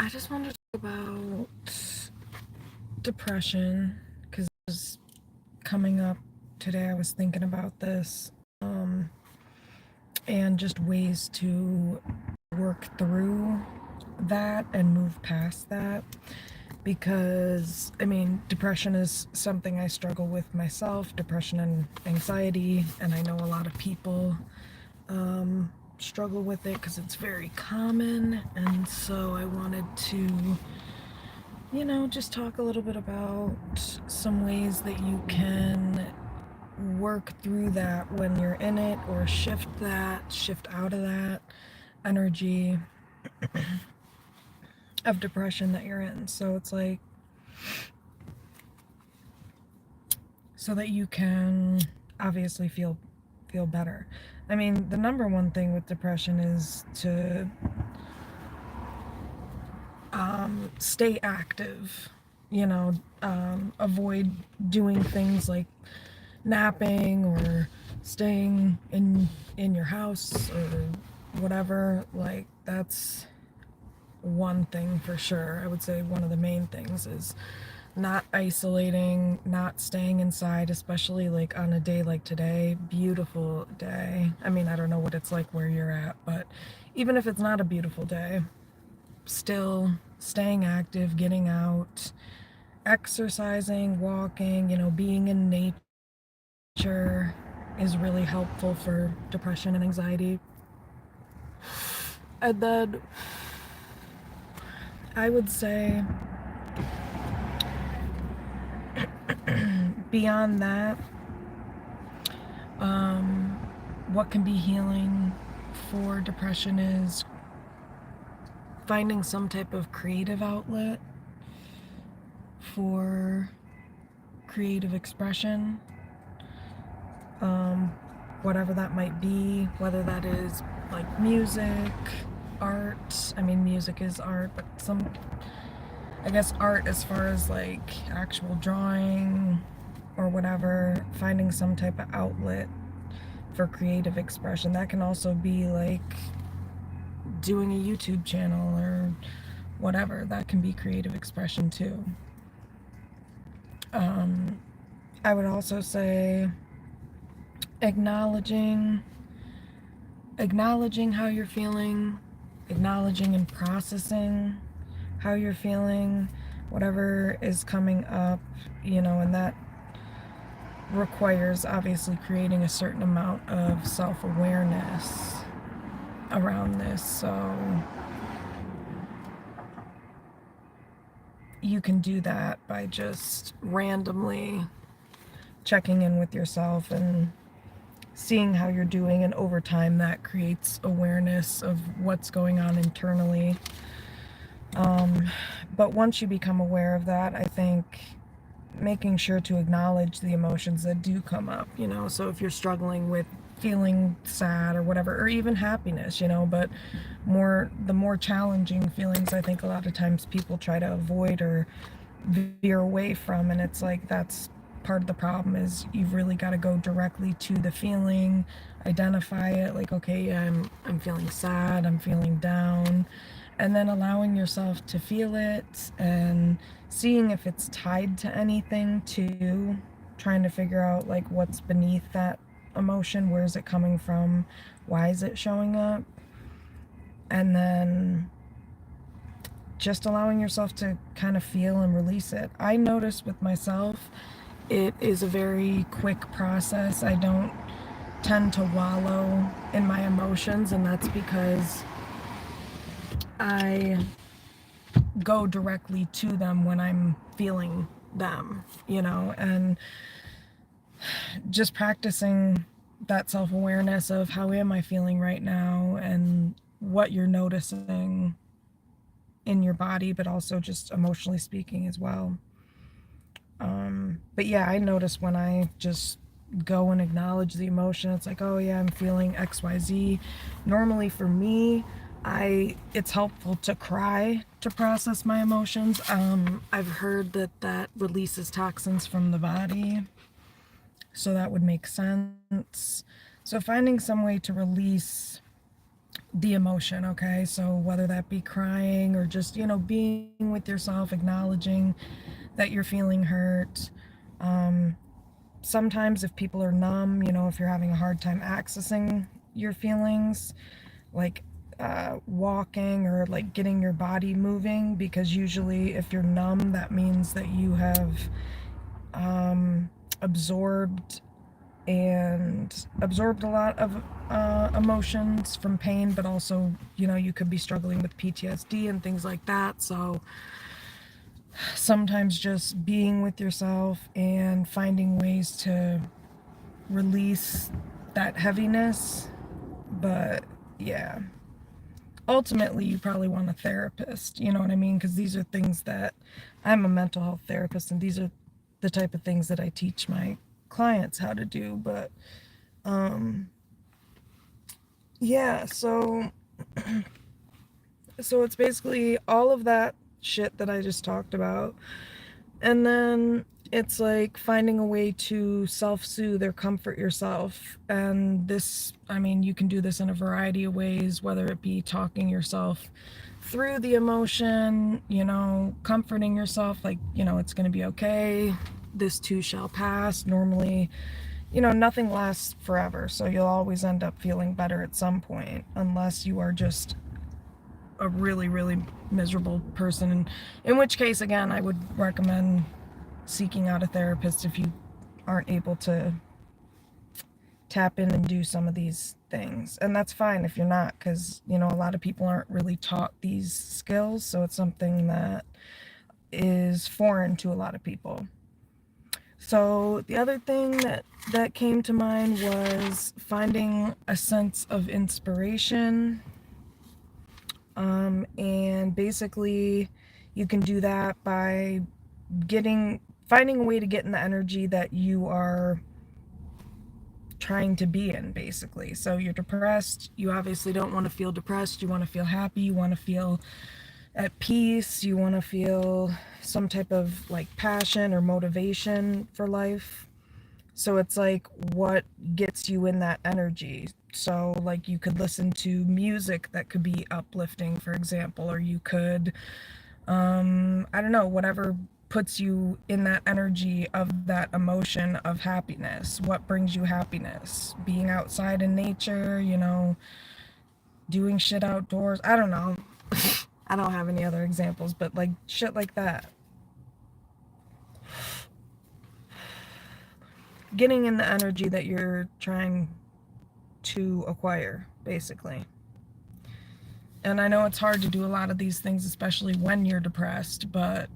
I just wanted to talk about depression because it was coming up today. I was thinking about this and just ways to work through that and move past that. Because, I mean, depression is something I struggle with myself, depression and anxiety, and I know a lot of people struggle with it because it's very common. And so I wanted to just talk a little bit about some ways that you can work through that when you're in it, or shift out of that energy of depression that you're in. So it's like, so that you can obviously feel better. I mean, the number one thing with depression is to stay active, avoid doing things like napping or staying in your house or whatever. Like, that's one thing for sure. I would say one of the main things is not isolating, not staying inside, especially like on a day like today. Beautiful day. I mean, I don't know what it's like where you're at, but even if it's not a beautiful day, still staying active, getting out, exercising, walking, being in nature is really helpful for depression and anxiety. And then I would say beyond that, what can be healing for depression is finding some type of creative outlet for creative expression, whatever that might be, whether that is like music, art. I mean, music is art, but I guess art as far as like actual drawing or whatever, finding some type of outlet for creative expression. That can also be like doing a YouTube channel or whatever. That can be creative expression too. I would also say acknowledging how you're feeling, acknowledging and processing how you're feeling, whatever is coming up, and that requires obviously creating a certain amount of self-awareness around this. So you can do that by just randomly checking in with yourself and seeing how you're doing, and over time that creates awareness of what's going on internally. But once you become aware of that, I think making sure to acknowledge the emotions that do come up, so if you're struggling with feeling sad or whatever, or even happiness, but the more challenging feelings, I think a lot of times people try to avoid or veer away from, and it's like that's part of the problem. Is you've really got to go directly to the feeling, identify it, like, okay, yeah, I'm feeling sad, I'm feeling down, and then allowing yourself to feel it and seeing if it's tied to anything too, trying to figure out like what's beneath that emotion, where's it coming from, why is it showing up, and then just allowing yourself to kind of feel and release it. I notice with myself, it is a very quick process. I don't tend to wallow in my emotions, and that's because I go directly to them when I'm feeling them, and just practicing that self-awareness of how am I feeling right now, and what you're noticing in your body, but also just emotionally speaking as well. But yeah, I notice when I just go and acknowledge the emotion, it's like, oh yeah, I'm feeling XYZ. Normally for me, it's helpful to cry to process my emotions. I've heard that releases toxins from the body, so that would make sense. So finding some way to release the emotion, okay? So whether that be crying or just, being with yourself, acknowledging that you're feeling hurt. Um, Sometimes if people are numb, if you're having a hard time accessing your feelings, like walking or like getting your body moving, because usually if you're numb, that means that you have absorbed a lot of emotions from pain, but also, you could be struggling with PTSD and things like that. So sometimes just being with yourself and finding ways to release that heaviness. But yeah, ultimately, you probably want a therapist, you know what I mean? Because these are things that I'm a mental health therapist, and these are the type of things that I teach my clients how to do. But yeah, so it's basically all of that shit that I just talked about. And then it's like finding a way to self-soothe or comfort yourself. And this, I mean, you can do this in a variety of ways, whether it be talking yourself through the emotion, comforting yourself, like, it's going to be okay. This too shall pass. Normally, nothing lasts forever. So you'll always end up feeling better at some point, unless you are just a really, really miserable person. In which case, again, I would recommend seeking out a therapist if you aren't able to tap in and do some of these things. And that's fine if you're not, because, a lot of people aren't really taught these skills. So it's something that is foreign to a lot of people. So the other thing that came to mind was finding a sense of inspiration. And basically, you can do that by finding a way to get in the energy that you are trying to be in, basically. So you're depressed, you obviously don't want to feel depressed, you want to feel happy, you want to feel at peace, you want to feel some type of like passion or motivation for life. So it's like what gets you in that energy. So like you could listen to music that could be uplifting, for example, or you could I don't know, whatever puts you in that energy of that emotion of happiness. What brings you happiness? Being outside in nature, doing shit outdoors. I don't know. I don't have any other examples, but like shit like that. Getting in the energy that you're trying to acquire, basically. And I know it's hard to do a lot of these things, especially when you're depressed, but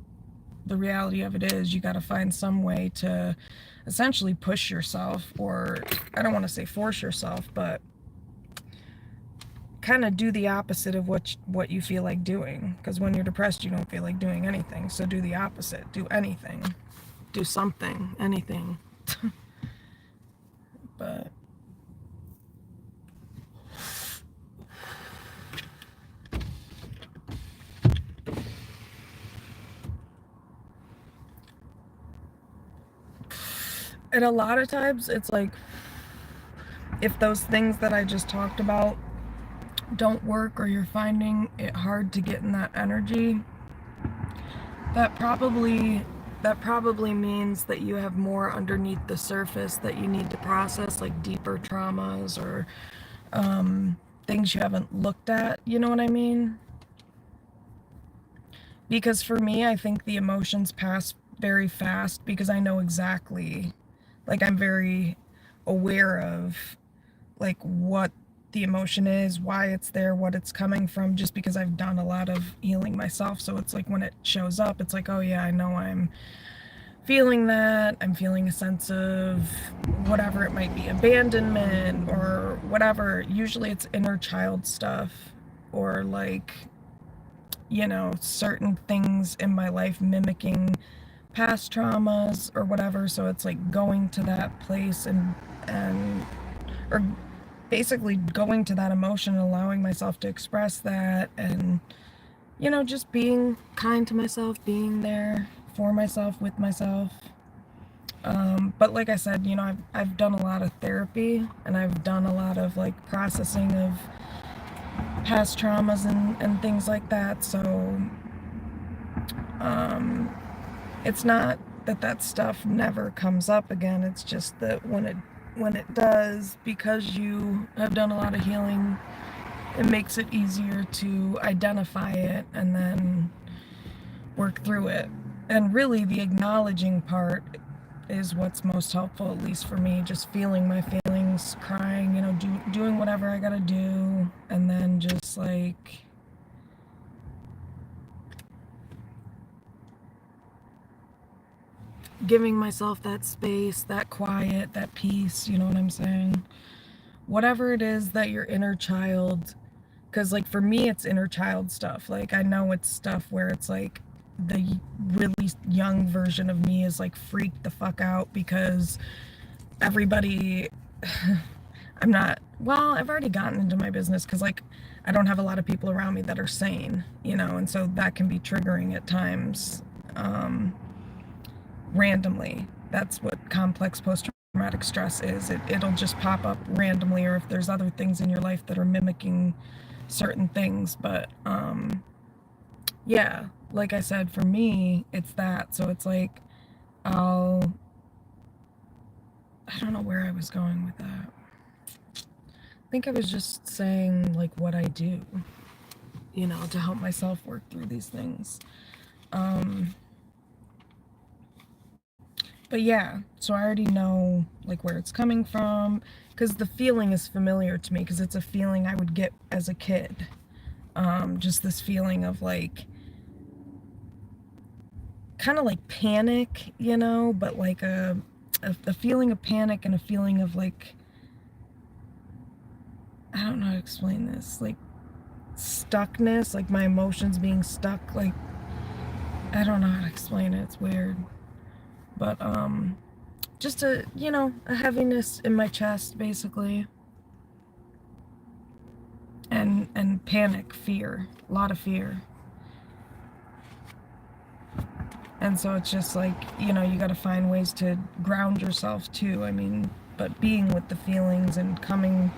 the reality of it is you got to find some way to essentially push yourself, or I don't want to say force yourself, but kind of do the opposite of what you feel like doing, because when you're depressed you don't feel like doing anything. So do the opposite. Do anything. Do something. Anything. But and a lot of times it's like if those things that I just talked about don't work, or you're finding it hard to get in that energy, that probably means that you have more underneath the surface that you need to process, like deeper traumas or things you haven't looked at, you know what I mean? Because for me, I think the emotions pass very fast because I know exactly, like I'm very aware of like what the emotion is, why it's there, what it's coming from, just because I've done a lot of healing myself. So it's like when it shows up, it's like, oh yeah, I know I'm feeling that. I'm feeling a sense of whatever it might be, abandonment or whatever. Usually it's inner child stuff, or like, certain things in my life mimicking past traumas or whatever. So it's like going to that place and or basically going to that emotion and allowing myself to express that, and just being kind to myself, being there for myself, with myself. But like I said, I've done a lot of therapy, and I've done a lot of like processing of past traumas and things like that. So it's not that stuff never comes up again. It's just that when it does, because you have done a lot of healing, it makes it easier to identify it and then work through it. And really the acknowledging part is what's most helpful, at least for me. Just feeling my feelings, crying, doing whatever I gotta do, and then just like giving myself that space, that quiet, that peace, you know what I'm saying? Whatever it is that your inner child, because like for me it's inner child stuff. Like I know it's stuff where it's like the really young version of me is like freaked the fuck out because everybody I've already gotten into my business because like I don't have a lot of people around me that are sane, and so that can be triggering at times. Randomly. That's what complex post-traumatic stress is. It'll just pop up randomly, or if there's other things in your life that are mimicking certain things. But yeah, like I said, for me, it's that. So it's like I don't know where I was going with that. I think I was just saying like what I do, to help myself work through these things. But yeah, so I already know like where it's coming from, because the feeling is familiar to me, because it's a feeling I would get as a kid. Just this feeling of like, kind of like panic, but like a feeling of panic and a feeling of like, I don't know how to explain this, like stuckness, like my emotions being stuck, like, I don't know how to explain it, it's weird. But just a heaviness in my chest, basically, and panic, fear, a lot of fear. And so it's just like, you got to find ways to ground yourself too. I mean, but being with the feelings and coming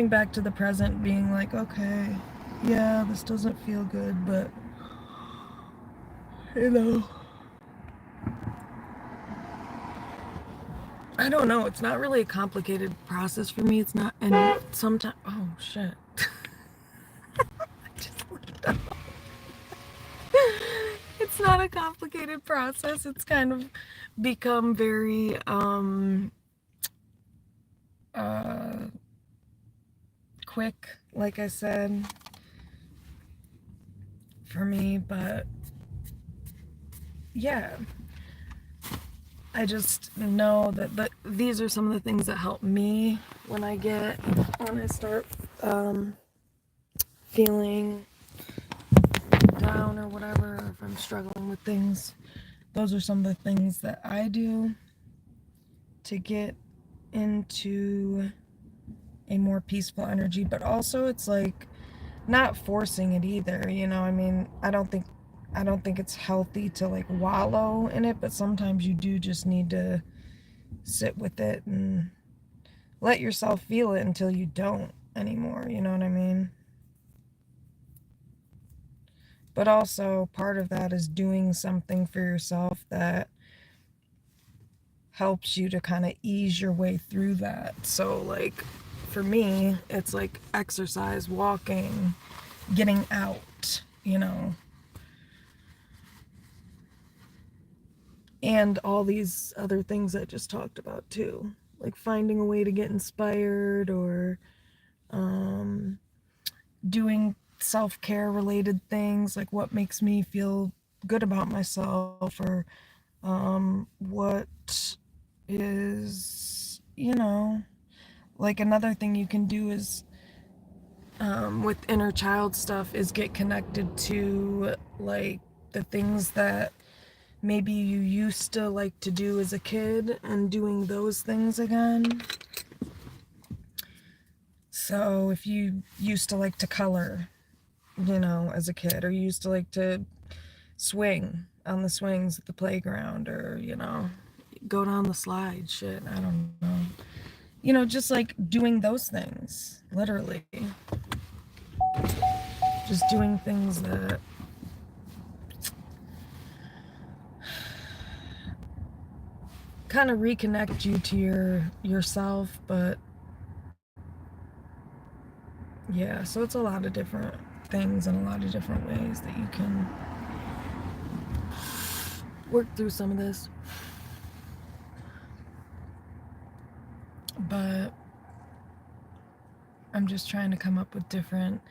back to the present, being like, okay, yeah, this doesn't feel good, but I don't know. It's not really a complicated process for me. It's not, and sometimes, oh shit. I just looked up. It's not a complicated process. It's kind of become very, quick, like I said, for me, but yeah. I just know that these are some of the things that help me when I start feeling down or whatever, or if I'm struggling with things. Those are some of the things that I do to get into a more peaceful energy. But also it's like not forcing it either, I mean, I don't think it's healthy to like wallow in it, but sometimes you do just need to sit with it and let yourself feel it until you don't anymore, you know what I mean? But also part of that is doing something for yourself that helps you to kind of ease your way through that. So like for me, it's like exercise, walking, getting out, and all these other things I just talked about too, like finding a way to get inspired, or doing self-care related things, like what makes me feel good about myself, or what is, like another thing you can do is with inner child stuff is get connected to like the things that maybe you used to like to do as a kid, and doing those things again. So if you used to like to color, as a kid, or you used to like to swing on the swings at the playground, or, go down the slide, shit, I don't know. Just like doing those things, literally. just doing things that kind of reconnect you to yourself. But yeah, so it's a lot of different things and a lot of different ways that you can work through some of this. But I'm just trying to come up with different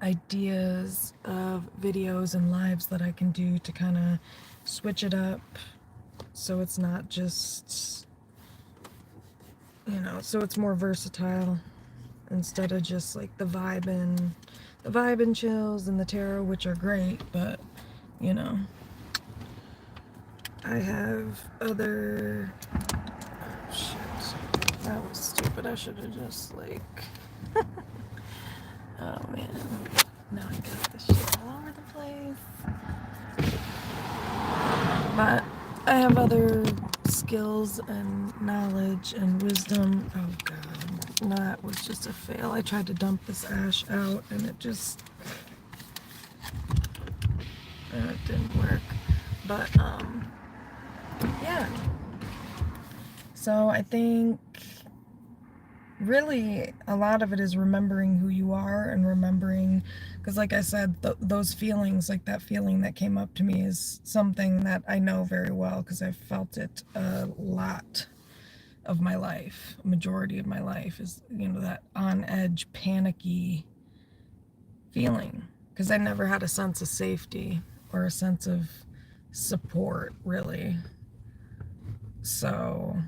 ideas of videos and lives that I can do to kind of switch it up, so it's not just, so it's more versatile, instead of just like the vibe and chills and the tarot, which are great, but I have other, oh shit, that was stupid. I should have just oh man, now I got this shit all over the place. But I have other skills and knowledge and wisdom. Oh god, that was just a fail. I tried to dump this ash out and it didn't work. But yeah. So I think really a lot of it is remembering who you are, and remembering, because like I said, those feelings, like that feeling that came up to me, is something that I know very well because I've felt it a lot of my life. A majority of my life is, that on edge, panicky feeling, because I never had a sense of safety or a sense of support, really. So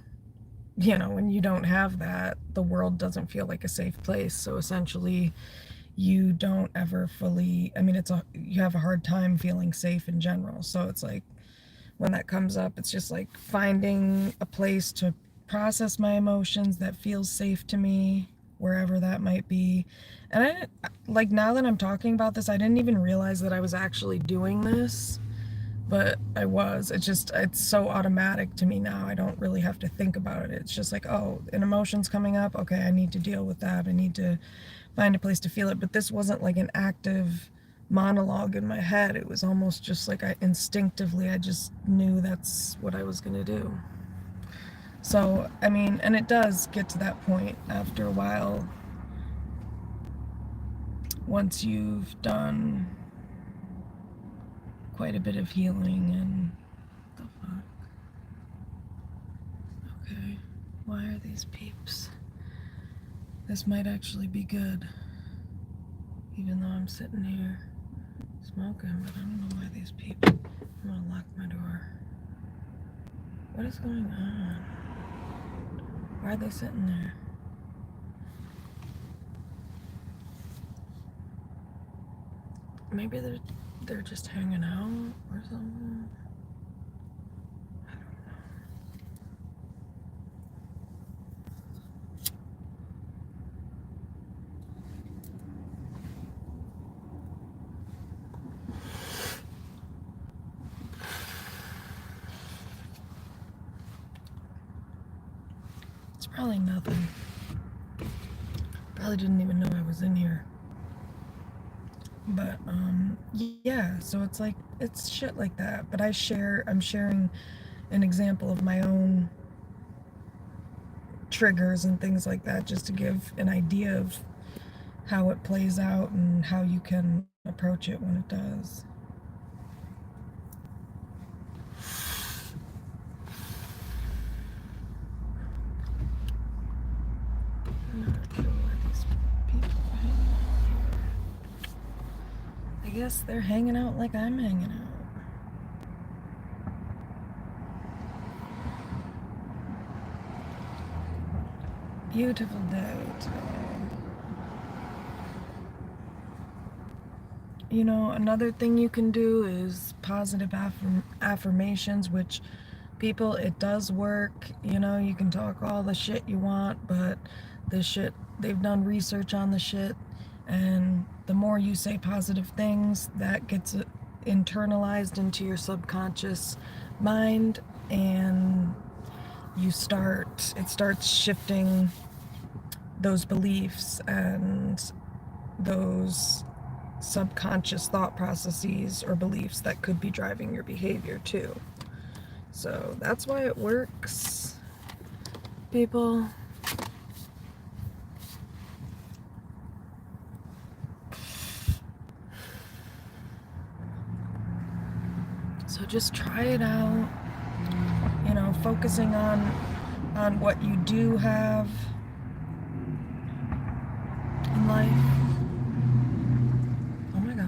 when you don't have that, the world doesn't feel like a safe place. So essentially, you don't ever fully, you have a hard time feeling safe in general. So it's like, when that comes up, it's just like finding a place to process my emotions that feels safe to me, wherever that might be. And now that I'm talking about this, I didn't even realize that I was actually doing this. But I was. It's so automatic to me now. I don't really have to think about it. It's just like, oh, an emotion's coming up. Okay, I need to deal with that. I need to find a place to feel it. But this wasn't like an active monologue in my head. It was almost just like I just knew that's what I was going to do. So, and it does get to that point after a while. Once you've done quite a bit of healing and the fuck. Okay, why are these peeps? This might actually be good, even though I'm sitting here smoking, but I don't know why these peeps. I'm gonna lock my door. What is going on? Why are they sitting there? Maybe they're just hanging out or something. I don't know. It's probably nothing. Probably didn't even know I was in here. But yeah, so it's shit like that. But I'm sharing an example of my own triggers and things like that, just to give an idea of how it plays out and how you can approach it when it does. I'm not sure why these people are hanging out here. I guess they're hanging out like I'm hanging out. Beautiful day today. Another thing you can do is positive affirmations, which people, it does work. You can talk all the shit you want, but the shit, they've done research on the shit, and the more you say positive things, that gets internalized into your subconscious mind, and it starts shifting those beliefs and those subconscious thought processes or beliefs that could be driving your behavior too. So that's why it works, people. So just try it out, you know, focusing on what you do have in life. Oh my gosh.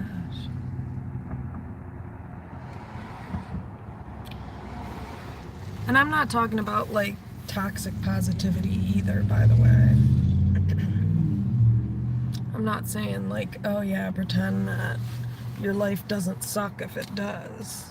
And I'm not talking about like toxic positivity either, by the way. I'm not saying like, oh yeah, pretend that your life doesn't suck if it does.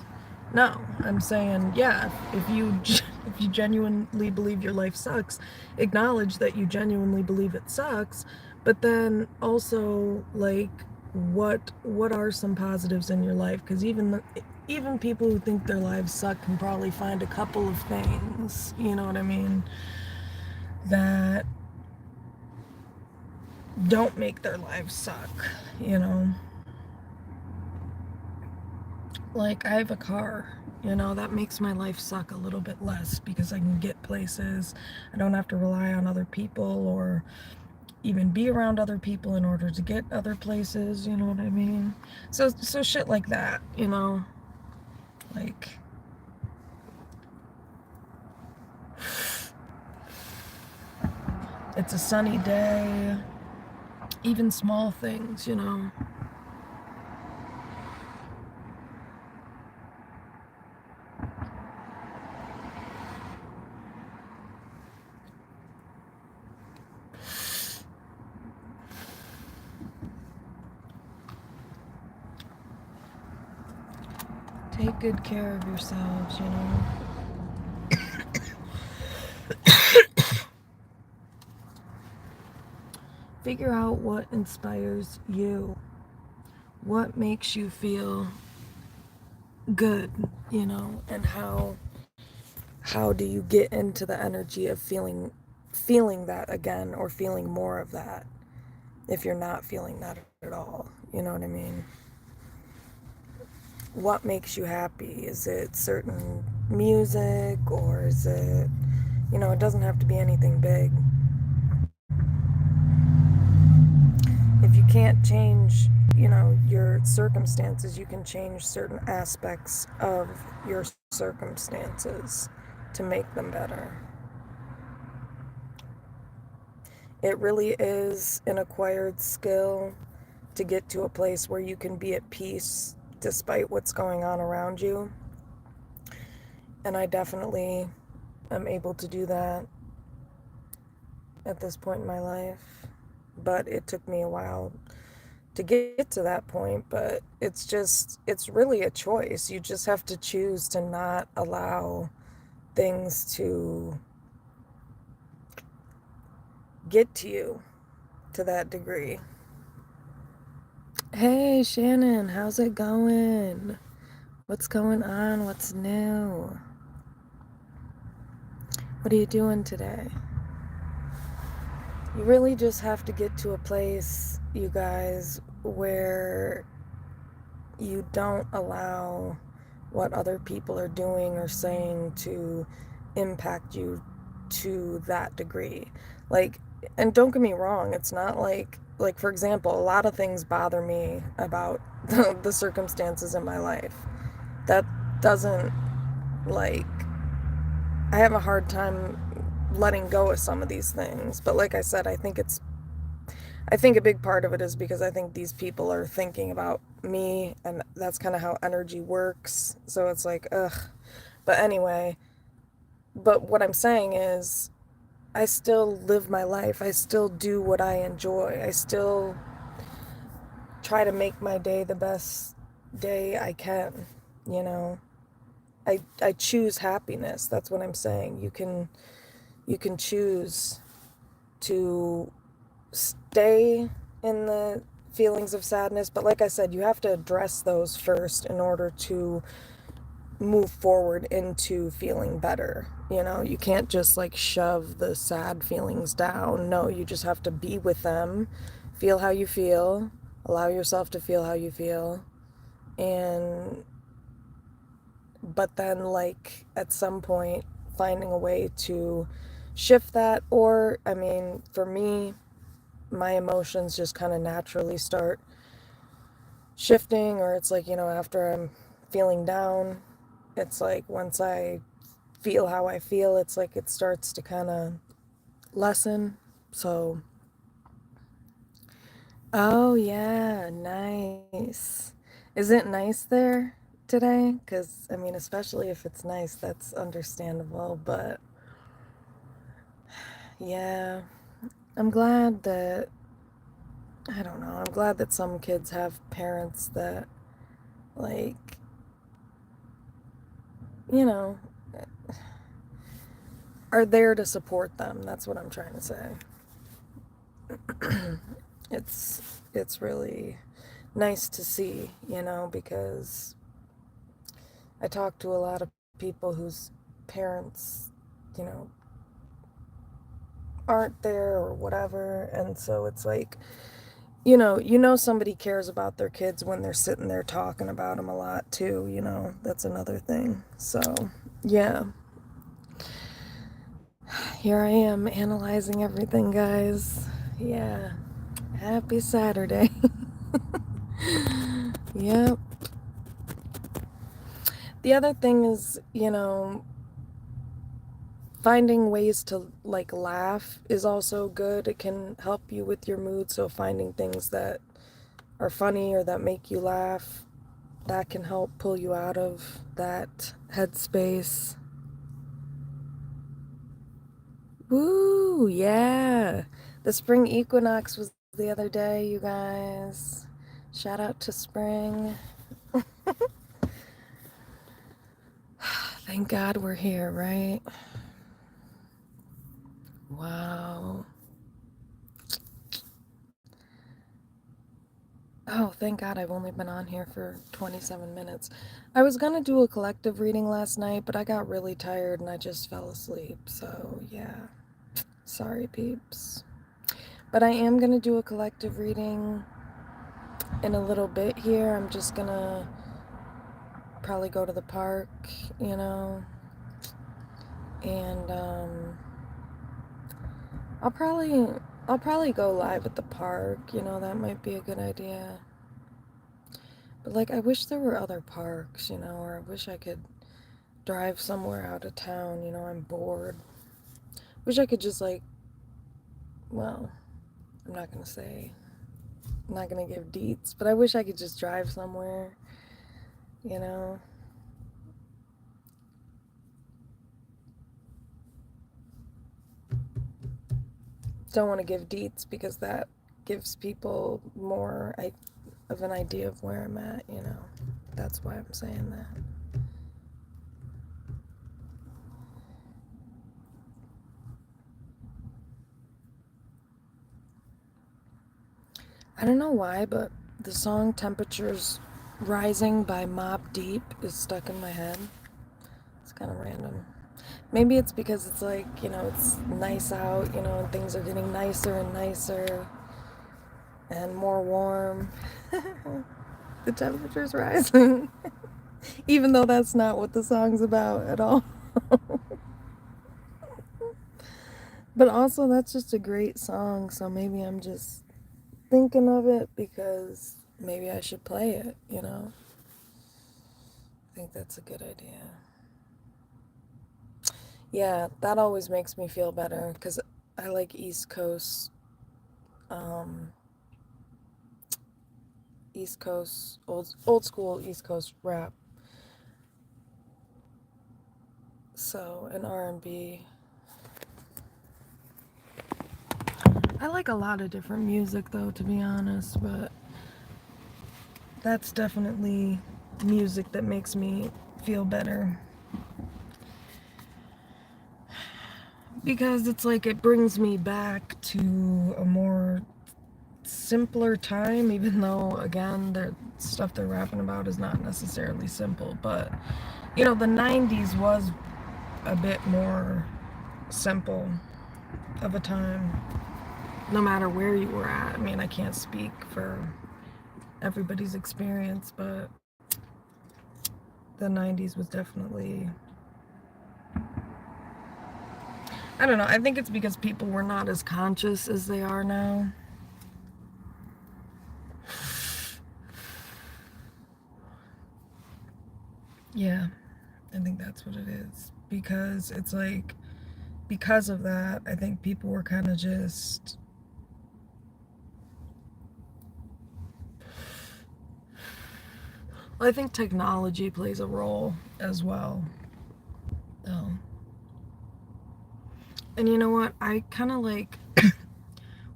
No, I'm saying, yeah, if you genuinely believe your life sucks, acknowledge that you genuinely believe it sucks, but then also like what are some positives in your life? Because even people who think their lives suck can probably find a couple of things, you know what I mean, that don't make their lives suck, you know. Like, I have a car, you know, that makes my life suck a little bit less because I can get places. I don't have to rely on other people or even be around other people in order to get other places, you know what I mean? So shit like that, you know? Like, it's a sunny day, even small things, you know? Take good care of yourselves, you know? Figure out what inspires you. What makes you feel good, you know, and how do you get into the energy of feeling that again, or feeling more of that if you're not feeling that at all, you know what I mean? What makes you happy? Is it certain music, or is it, you know, it doesn't have to be anything big. If you can't change, you know, your circumstances, you can change certain aspects of your circumstances to make them better. It really is an acquired skill to get to a place where you can be at peace despite what's going on around you. And I definitely am able to do that at this point in my life. But it took me a while to get to that point. But it's really a choice. You just have to choose to not allow things to get to you to that degree. Hey Shannon, how's it going? What's going on? What's new? What are you doing today? You really just have to get to a place, you guys, where you don't allow what other people are doing or saying to impact you to that degree. Like, and don't get me wrong, it's not like for example, a lot of things bother me about the circumstances in my life. That doesn't, like, I have a hard time letting go of some of these things. But like I said, I think a big part of it is because I think these people are thinking about me, and that's kind of how energy works. So it's like, ugh. But anyway, but what I'm saying is, I still live my life. I still do what I enjoy. I still try to make my day the best day I can, you know? I choose happiness. That's what I'm saying. You can choose to stay in the feelings of sadness, but like I said, you have to address those first in order to move forward into feeling better. You know, you can't just like shove the sad feelings down. No, you just have to be with them, feel how you feel, Allow yourself to feel how you feel. And, but then, like, at some point, finding a way to shift that. Or, I mean, for me, my emotions just kind of naturally start shifting, or it's like, after I'm feeling down, it's like once I feel how I feel, it's like it starts to kind of lessen. So, oh yeah, nice. Is it nice there today? Because, I mean, especially if it's nice, that's understandable. But yeah, I'm glad that, I don't know, I'm glad that some kids have parents that, like, you know, are there to support them. That's what I'm trying to say. It's really nice to see, because I talk to a lot of people whose parents, you know, aren't there or whatever, and so it's like, somebody cares about their kids when they're sitting there talking about them a lot too, that's another thing. So, yeah. Here I am analyzing everything, guys. Yeah. Happy Saturday. Yep. The other thing is, finding ways to like laugh is also good. It can help you with your mood. So finding things that are funny or that make you laugh, that can help pull you out of that headspace. Woo, yeah. The spring equinox was the other day, you guys. Shout out to spring. Thank God we're here, right? Wow. Oh, thank God I've only been on here for 27 minutes. I was gonna do a collective reading last night, but I got really tired and I just fell asleep. So, yeah. Sorry, peeps. But I am gonna do a collective reading in a little bit here. I'm just gonna probably go to the park, and I'll probably go live at the park, that might be a good idea. But like, I wish there were other parks, or I wish I could drive somewhere out of town, I'm bored. Wish I could just like, well, I'm not gonna say, I'm not gonna give deets, but I wish I could just drive somewhere, you know. Don't want to give deets because that gives people more of an idea of where I'm at, That's why I'm saying that. I don't know why, but the song Temperatures Rising by Mobb Deep is stuck in my head. It's kind of random. Maybe it's because it's like, it's nice out, and things are getting nicer and nicer and more warm. The temperature's rising. Even though that's not what the song's about at all. But also, that's just a great song, so maybe I'm just thinking of it because maybe I should play it, I think that's a good idea. Yeah, that always makes me feel better because I like um, East Coast, old school East Coast rap. So, and R&B. I like a lot of different music though, to be honest, but that's definitely music that makes me feel better. Because it's like it brings me back to a more simpler time, even though, again, the stuff they're rapping about is not necessarily simple. But, the 90s was a bit more simple of a time, no matter where you were at. I mean, I can't speak for everybody's experience, but the 90s was definitely, I don't know, I think it's because people were not as conscious as they are now. Yeah, I think that's what it is. Because it's like, because of that, I think people were kind of just, well, I think technology plays a role as well. Oh. And you know what? I kind of like,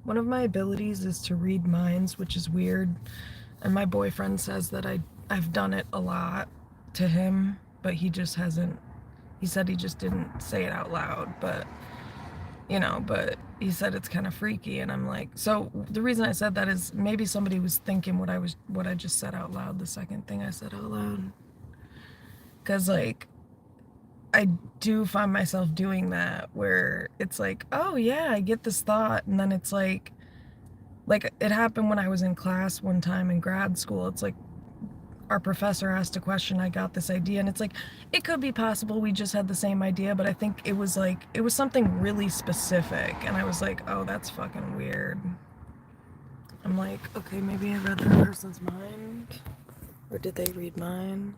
one of my abilities is to read minds, which is weird. And my boyfriend says that I've done it a lot to him, but he just hasn't, he said he just didn't say it out loud, but but he said it's kind of freaky. And I'm like, so the reason I said that is maybe somebody was thinking what I just said out loud, the second thing I said out loud. Because like, I do find myself doing that where it's like, oh yeah, I get this thought, and then it's like it happened when I was in class one time in grad school. It's like our professor asked a question, I got this idea, and it's like, it could be possible we just had the same idea, but I think it was something really specific, and I was like, oh, that's fucking weird. I'm like, okay, maybe I read that person's mind, or did they read mine?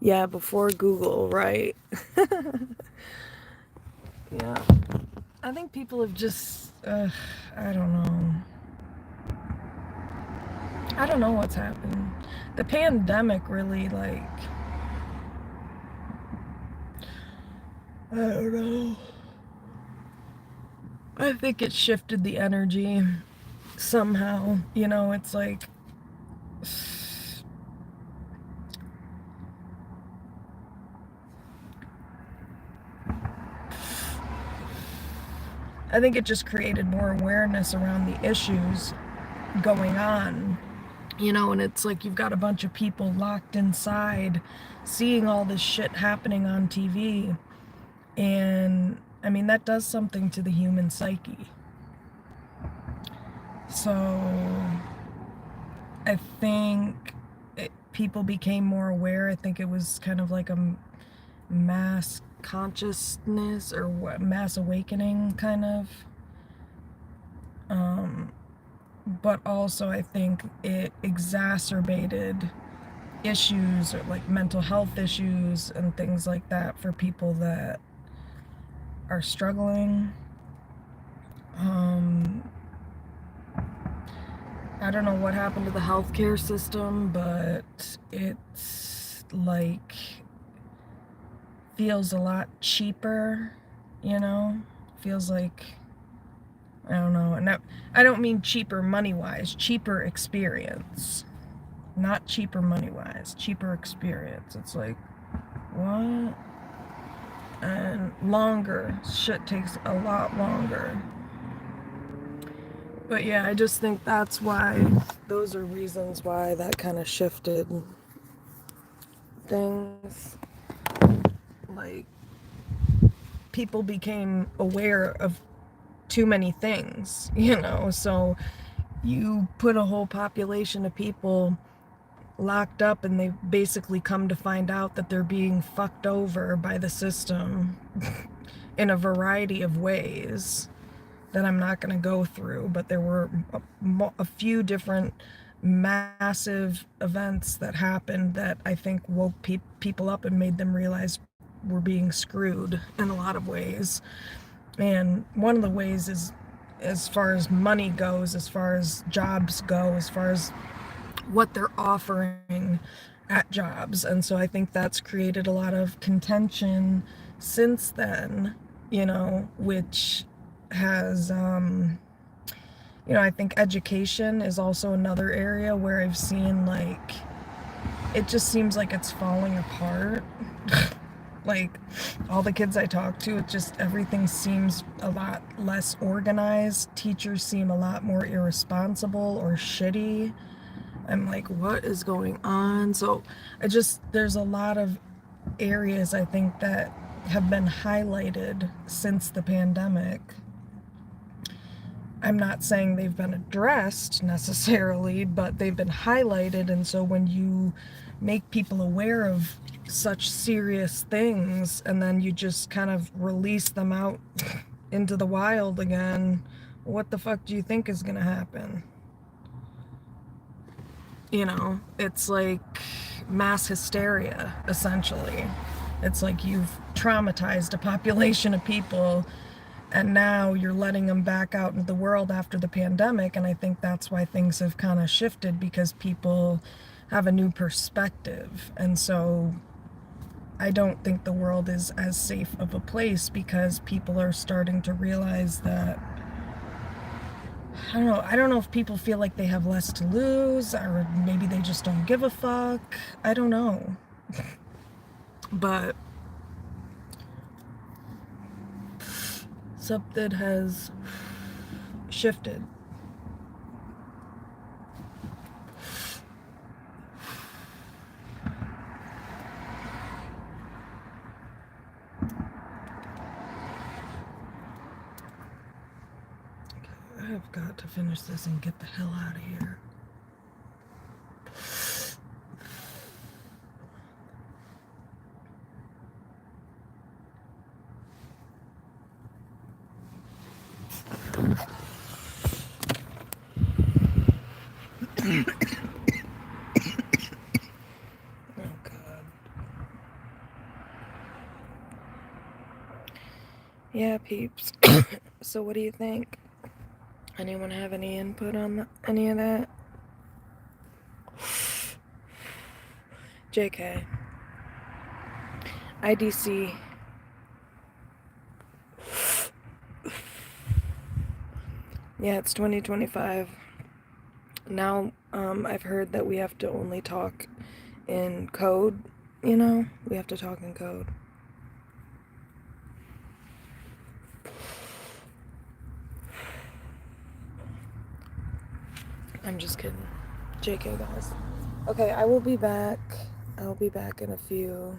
Yeah, before Google, right? Yeah, I think people have just, I don't know. I don't know what's happened. The pandemic really, like, I don't know. I think it shifted the energy somehow. It's like, I think it just created more awareness around the issues going on. And it's like you've got a bunch of people locked inside seeing all this shit happening on TV. And I mean, that does something to the human psyche. So I think people became more aware. I think it was kind of like a mass consciousness or mass awakening kind of. But also I think it exacerbated issues or like mental health issues and things like that for people that are struggling. I don't know what happened to the healthcare system, but it's like feels a lot cheaper, feels like, I don't know. And I don't mean cheaper money-wise, cheaper experience. Not cheaper money-wise, cheaper experience. It's like, what? And longer. Shit takes a lot longer. But yeah, I just think that's why, those are reasons why that kind of shifted things. Like, people became aware of too many things, so you put a whole population of people locked up and they basically come to find out that they're being fucked over by the system in a variety of ways that I'm not going to go through, but there were a few different massive events that happened that I think woke people up and made them realize we're being screwed in a lot of ways. And one of the ways is, as far as money goes, as far as jobs go, as far as what they're offering at jobs. And so I think that's created a lot of contention since then, which has, I think education is also another area where I've seen, like, it just seems like it's falling apart. Like, all the kids I talk to, it just, everything seems a lot less organized. Teachers seem a lot more irresponsible or shitty. I'm like, what is going on? So there's a lot of areas I think that have been highlighted since the pandemic. I'm not saying they've been addressed necessarily, but they've been highlighted. And so when you make people aware of such serious things and then you just kind of release them out into the wild again, what the fuck do you think is going to happen? You know, it's like mass hysteria, essentially. It's like you've traumatized a population of people and now you're letting them back out into the world after the pandemic. And I think that's why things have kind of shifted, because people have a new perspective. And so I don't think the world is as safe of a place, because people are starting to realize that, I don't know if people feel like they have less to lose, or maybe they just don't give a fuck. I don't know. But something has shifted. I've got to finish this and get the hell out of here. Oh, God. Yeah, peeps. So what do you think? Anyone have any input on any of that? JK. IDC. Yeah, it's 2025. Now, I've heard that we have to only talk in code, you know? We have to talk in code. I'm just kidding. JK, guys. Okay, I will be back. I'll be back in a few.